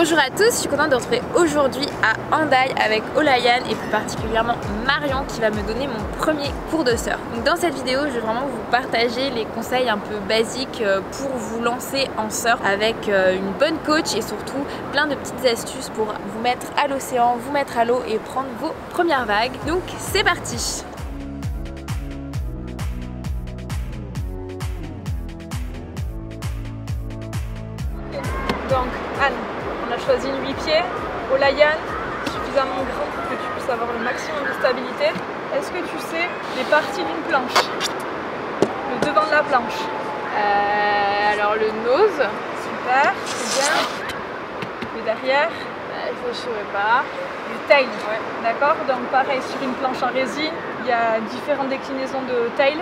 Bonjour à tous, je suis contente de retrouver aujourd'hui à Hendaye avec Olayan et plus particulièrement Marion qui va me donner mon premier cours de surf. Donc dans cette vidéo, je vais vraiment vous partager les conseils un peu basiques pour vous lancer en surf avec une bonne coach et surtout plein de petites astuces pour vous mettre à l'océan, vous mettre à l'eau et prendre vos premières vagues. Donc c'est parti! Donc Anne, on a choisi une 8 pieds, Olayan, suffisamment grand pour que tu puisses avoir le maximum de stabilité. Est-ce que tu sais les parties d'une planche? Le devant de la planche. Alors le nose. Super, c'est bien. Le derrière. Je ne saurais pas. Le tail, ouais. D'accord. Donc pareil, sur une planche en résine, il y a différentes déclinaisons de tail.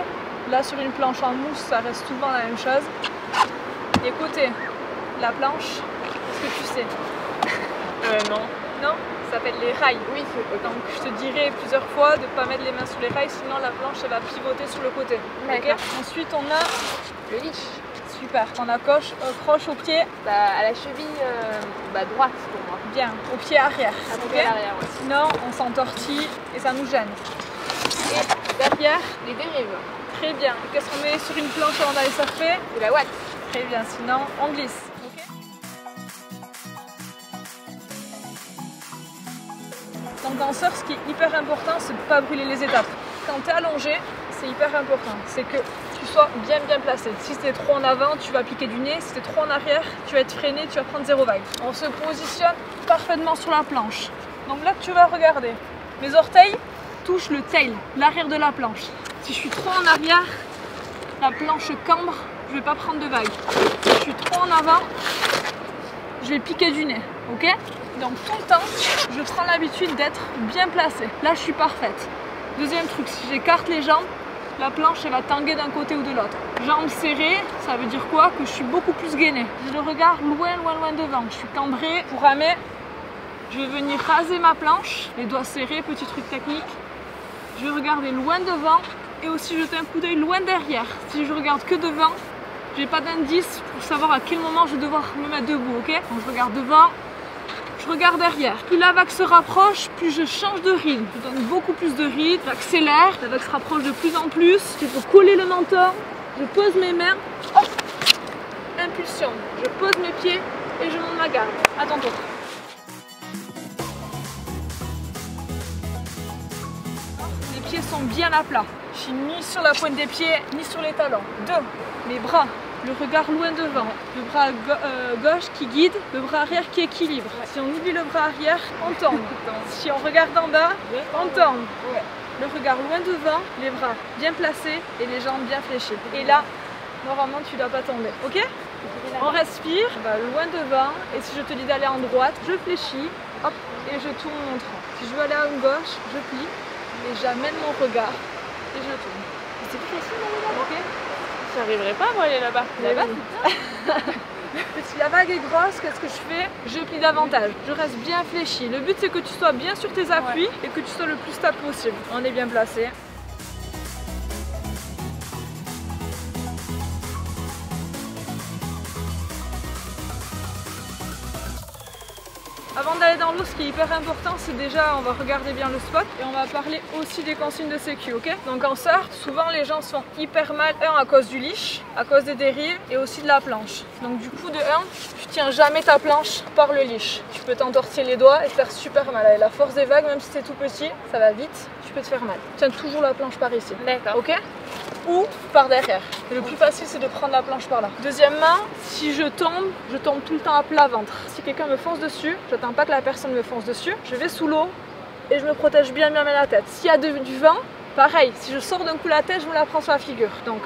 Là sur une planche en mousse, ça reste souvent la même chose. Les côtés. La planche, est-ce que tu sais? Non. Non? Ça s'appelle les rails. Oui, okay. Donc je te dirai plusieurs fois de ne pas mettre les mains sous les rails, sinon la planche elle va pivoter sur le côté. Okay? Ensuite on a le leash. Super. On accroche au pied. À la cheville droite pour moi. Bien, au pied arrière. Okay? À l'arrière, ouais. Sinon on s'entortille et ça nous gêne. Et derrière, les dérives. Très bien. Qu'est-ce qu'on met sur une planche avant d'aller surfer? De la ouate. Très bien, sinon on glisse. Donc en surf, ce qui est hyper important, c'est de ne pas brûler les étapes. Quand tu es allongé, c'est hyper important. C'est que tu sois bien placé. Si tu es trop en avant, tu vas piquer du nez. Si tu es trop en arrière, tu vas être freiné, tu vas prendre 0 vague. On se positionne parfaitement sur la planche. Donc là, tu vas regarder. Mes orteils touchent le tail, l'arrière de la planche. Si je suis trop en arrière, la planche cambre, je ne vais pas prendre de vague. Si je suis trop en avant, je vais piquer du nez. Ok? Donc tout le temps, je prends l'habitude d'être bien placée. Là, je suis parfaite. Deuxième truc, si j'écarte les jambes, la planche elle va tanguer d'un côté ou de l'autre. Jambes serrées, ça veut dire quoi? Que je suis beaucoup plus gainée. J'ai le regard loin devant. Je suis cambrée. Pour ramer, je vais venir raser ma planche, les doigts serrés, petit truc technique. Je vais regarder loin devant et aussi jeter un coup d'œil loin derrière. Si je regarde que devant, j'ai pas d'indice pour savoir à quel moment je vais devoir me mettre debout, ok? Donc je regarde devant. Je regarde derrière. Plus la vague se rapproche, plus je change de rythme. Je donne beaucoup plus de rythme, j'accélère, la vague se rapproche de plus en plus. Je peux coller le menton, je pose mes mains, hop, impulsion. Je pose mes pieds et je monte ma garde. À ton tour. Les pieds sont bien à plat. Je suis ni sur la pointe des pieds, ni sur les talons. 2. Mes bras. Le regard loin devant, le bras gauche qui guide, le bras arrière qui équilibre. Ouais. Si on oublie le bras arrière, on tombe. Si on regarde en bas, on tombe. Ouais. Le regard loin devant, les bras bien placés et les jambes bien fléchies. Et là, normalement, tu ne dois pas tomber. Ok? On respire, on va loin devant. Et si je te dis d'aller en droite, je fléchis, hop, et je tourne mon tronc. Si je veux aller à une gauche, je plie et j'amène mon regard et je tourne. C'est plus facile d'aller là-bas. Ok? J'arriverai pas à moi aller là-bas. Si la vague est grosse, qu'est-ce que je fais? Je plie davantage. Je reste bien fléchi. Le but c'est que tu sois bien sur tes appuis et que tu sois le plus stable possible. On est bien placé. Avant d'aller dans l'eau, ce qui est hyper important, c'est déjà, on va regarder bien le spot et on va parler aussi des consignes de sécu, ok? Donc en surf, souvent les gens se font hyper mal, à cause du leash, à cause des dérives et aussi de la planche. Donc du coup, tu tiens jamais ta planche par le leash. Tu peux t'entortiller les doigts et te faire super mal. Avec la force des vagues, même si c'est tout petit, ça va vite, tu peux te faire mal. Tiens toujours la planche par ici. D'accord. Ok? Ou par derrière. Et le plus facile, c'est de prendre la planche par là. Deuxièmement, si je tombe tout le temps à plat ventre. Si quelqu'un me fonce dessus, j'attends pas que la personne me fonce dessus, je vais sous l'eau et je me protège bien la tête. S'il y a du vent, pareil, si je sors d'un coup la tête, je me la prends sur la figure. Donc,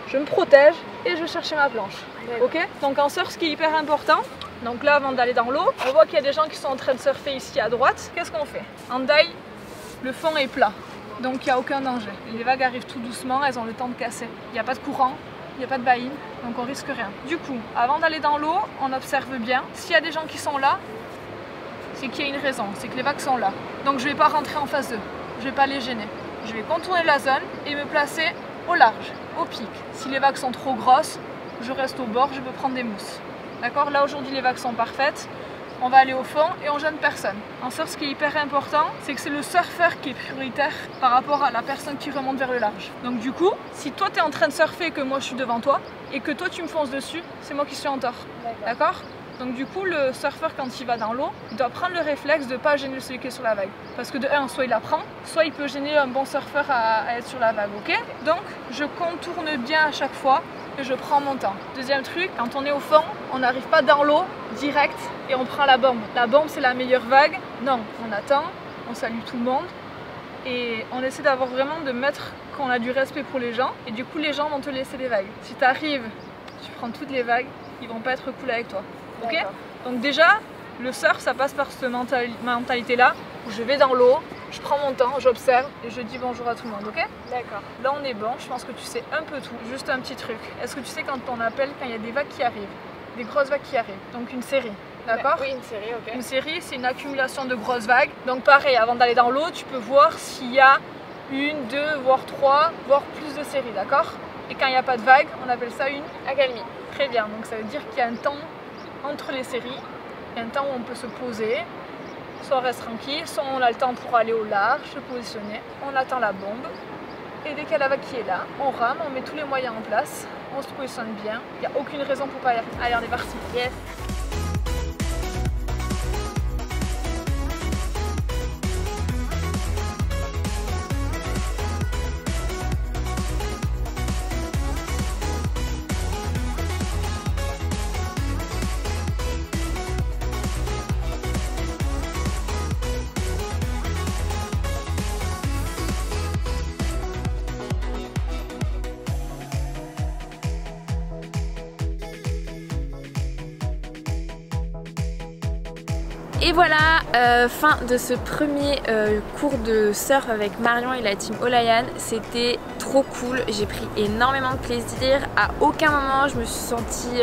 je me protège et je cherche ma planche. Ok? Donc en surf, ce qui est hyper important, donc là, avant d'aller dans l'eau, on voit qu'il y a des gens qui sont en train de surfer ici à droite. Qu'est-ce qu'on fait? En Hendaye, le fond est plat. Donc il n'y a aucun danger. Les vagues arrivent tout doucement, elles ont le temps de casser. Il n'y a pas de courant, il n'y a pas de baïne, donc on risque rien. Du coup, avant d'aller dans l'eau, on observe bien. S'il y a des gens qui sont là, c'est qu'il y a une raison, c'est que les vagues sont là. Donc je ne vais pas rentrer en face d'eux, je ne vais pas les gêner. Je vais contourner la zone et me placer au large, au pic. Si les vagues sont trop grosses, je reste au bord, je peux prendre des mousses. D'accord? Là aujourd'hui les vagues sont parfaites. on va aller au fond et on gêne personne. En surf, ce qui est hyper important, c'est que c'est le surfeur qui est prioritaire par rapport à la personne qui remonte vers le large. Donc du coup, si toi tu es en train de surfer et que moi je suis devant toi, et que toi tu me fonces dessus, c'est moi qui suis en tort. D'accord ? Donc du coup, le surfeur, quand il va dans l'eau, il doit prendre le réflexe de ne pas gêner celui qui est sur la vague. Parce que de un, soit il la prend, soit il peut gêner un bon surfeur à être sur la vague, ok? Donc je contourne bien à chaque fois et je prends mon temps. Deuxième truc, quand on est au fond, on n'arrive pas dans l'eau direct et on prend la bombe. La bombe, c'est la meilleure vague. Non, on attend, on salue tout le monde et on essaie d'avoir vraiment de mettre qu'on a du respect pour les gens et du coup les gens vont te laisser les vagues. Si tu arrives, tu prends toutes les vagues, ils vont pas être cool avec toi. Ok ? Donc déjà, le surf, ça passe par cette mentalité-là, où je vais dans l'eau, je prends mon temps, j'observe et je dis bonjour à tout le monde, ok ? D'accord. Là on est bon, je pense que tu sais un peu tout. Juste un petit truc, est-ce que tu sais quand on appelle, quand il y a des vagues qui arrivent, des grosses vagues qui arrivent, donc une série, d'accord ? Oui, une série, ok. Une série, c'est une accumulation de grosses vagues. Donc pareil, avant d'aller dans l'eau, tu peux voir s'il y a une, deux, voire trois, voire plus de séries, d'accord ? Et quand il n'y a pas de vagues, on appelle ça une accalmie. Très bien, donc ça veut dire qu'il y a un temps entre les séries, il y a un temps où on peut se poser, soit on reste tranquille, soit on a le temps pour aller au large, se positionner, on attend la bombe, et dès qu'il y a la vague qui est là, on rame, on met tous les moyens en place, on se positionne bien, il n'y a aucune raison pour pas y aller. Allez, on est parti. Yes. Et voilà, fin de ce premier cours de surf avec Marion et la team Olayan. C'était trop cool, j'ai pris énormément de plaisir. À aucun moment je me suis sentie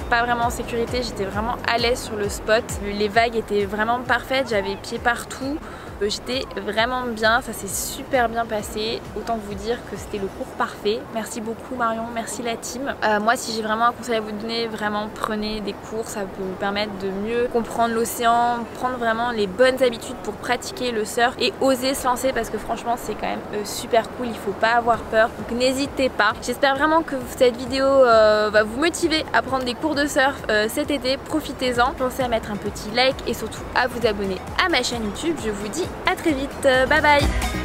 pas vraiment en sécurité, j'étais vraiment à l'aise sur le spot. Les vagues étaient vraiment parfaites, j'avais pied partout. J'étais vraiment bien, ça s'est super bien passé. Autant vous dire que c'était le cours parfait. Merci beaucoup Marion, merci la team. Moi si j'ai vraiment un conseil à vous donner, vraiment prenez des cours, ça peut vous permettre de mieux comprendre l'océan, prendre vraiment les bonnes habitudes pour pratiquer le surf et oser se lancer parce que franchement c'est quand même super cool, il faut pas avoir peur, donc n'hésitez pas. J'espère vraiment que cette vidéo va vous motiver à prendre des cours de surf cet été, profitez-en. Pensez à mettre un petit like et surtout à vous abonner à ma chaîne YouTube. Je vous dis à très vite, bye bye.